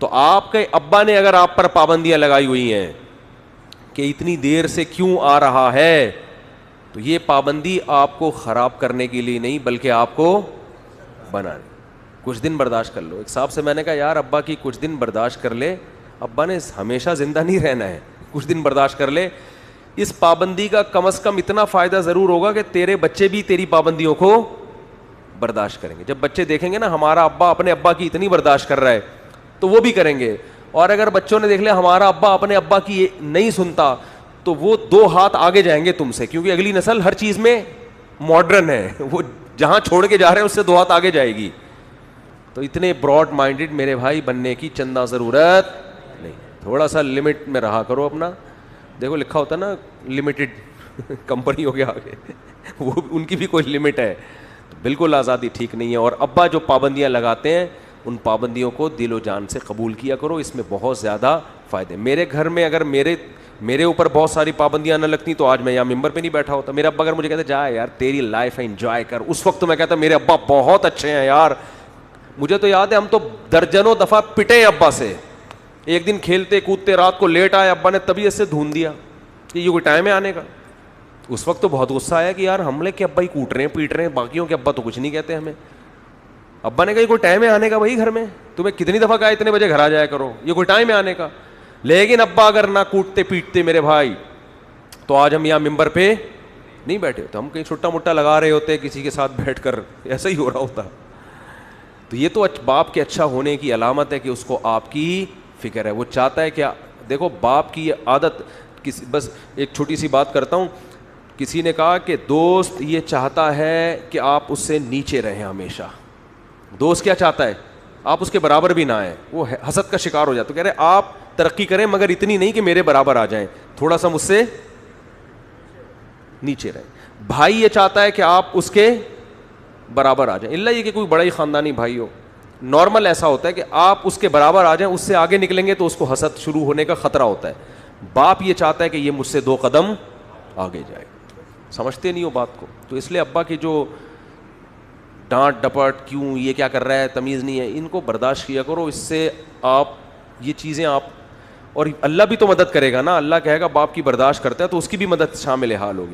تو آپ کے ابا نے اگر آپ پر پابندیاں لگائی ہوئی ہیں کہ اتنی دیر سے کیوں آ رہا ہے, تو یہ پابندی آپ کو خراب کرنے کے لیے نہیں بلکہ آپ کو بنانے. کچھ دن برداشت کر لو. ایک صاحب سے میں نے کہا یار ابا کی کچھ دن برداشت کر لے, ابا نے ہمیشہ زندہ نہیں رہنا ہے, کچھ دن برداشت کر لے. اس پابندی کا کم از کم اتنا فائدہ ضرور ہوگا کہ تیرے بچے بھی تیری پابندیوں کو برداشت کریں گے. جب بچے دیکھیں گے نا ہمارا ابا اپنے ابا کی اتنی برداشت کر رہا ہے تو وہ بھی کریں گے. اور اگر بچوں نے دیکھ لیا ہمارا ابا اپنے ابا کی نہیں سنتا تو وہ 2 ہاتھ آگے جائیں گے تم سے, کیونکہ اگلی نسل ہر چیز میں ماڈرن ہے, وہ جہاں چھوڑ کے جا رہے ہیں اس سے 2 ہاتھ آگے جائے گی. تو اتنے براڈ مائنڈیڈ میرے بھائی بننے کی چندہ ضرورت نہیں, تھوڑا سا لمٹ میں رہا کرو اپنا. دیکھو لکھا ہوتا ہے نا لمیٹڈ کمپنی ہو گیا آگے, وہ ان کی بھی کوئی لمٹ ہے. تو بالکل آزادی ٹھیک نہیں ہے. اور ابا جو پابندیاں لگاتے ہیں ان پابندیوں کو دل و جان سے قبول کیا کرو, اس میں بہت زیادہ فائدے. میرے گھر میں اگر میرے اوپر بہت ساری پابندیاں نہ لگتی تو آج میں یہاں ممبر پہ نہیں بیٹھا ہوتا. میرے ابا اگر مجھے کہتے جا یار تیری لائف ہے انجوائے کر, اس وقت تو میں کہتا میرے ابا بہت اچھے ہیں یار. مجھے تو یاد ہے ہم تو درجنوں دفعہ پٹے ہیں ابا سے. ایک دن کھیلتے کودتے رات کو لیٹ آئے, ابا نے طبیعت سے ڈھونڈ دیا کہ یہ کوئی ٹائم ہے آنے کا. اس وقت تو بہت غصہ آیا کہ یار ہم لے کے ابا ہی کوٹ رہے ہیں پیٹ رہے ہیں, باقیوں کے ابا تو کچھ نہیں کہتے ہمیں. ابا نے کہا یہ کوئی ٹائم ہے آنے کا بھائی, گھر میں تمہیں کتنی دفعہ کہا اتنے بجے گھر آ جایا کرو, یہ کوئی ٹائم ہے آنے کا. لیکن ابا اگر نہ کوٹتے پیٹتے میرے بھائی تو آج ہم یہاں ممبر پہ نہیں بیٹھے ہوتے, ہم کہیں چھٹا مٹا لگا رہے ہوتے کسی کے ساتھ بیٹھ کر, ایسا ہی ہو رہا ہوتا. تو یہ تو باپ کے اچھا ہونے کی علامت ہے کہ اس کو آپ کی فکر ہے. وہ چاہتا ہے کہ دیکھو باپ کی عادت بس ایک چھوٹی سی بات کرتا ہوں. کسی نے کہا کہ دوست یہ چاہتا ہے کہ آپ اس سے نیچے رہیں ہمیشہ. دوست کیا چاہتا ہے, آپ اس کے برابر بھی نہ آئیں, وہ حسد کا شکار ہو جاتا. تو کہہ رہے آپ ترقی کریں مگر اتنی نہیں کہ میرے برابر آ جائیں, تھوڑا سا مجھ سے نیچے رہیں. بھائی یہ چاہتا ہے کہ آپ اس کے برابر آ جائیں, اللہ یہ کہ کوئی بڑا ہی خاندانی بھائی ہو. نارمل ایسا ہوتا ہے کہ آپ اس کے برابر آ جائیں, اس سے آگے نکلیں گے تو اس کو حسد شروع ہونے کا خطرہ ہوتا ہے. باپ یہ چاہتا ہے کہ یہ مجھ سے 2 قدم آگے جائے. سمجھتے نہیں ہو بات کو. تو اس لیے ابا کی جو ڈانٹ ڈپٹ کیوں یہ کیا کر رہا ہے تمیز نہیں ہے, ان کو برداشت کیا کرو. اس سے آپ یہ چیزیں آپ, اور اللہ بھی تو مدد کرے گا نا. اللہ کہے گا باپ کی برداشت کرتا ہے تو اس کی بھی مدد شامل حال ہوگی.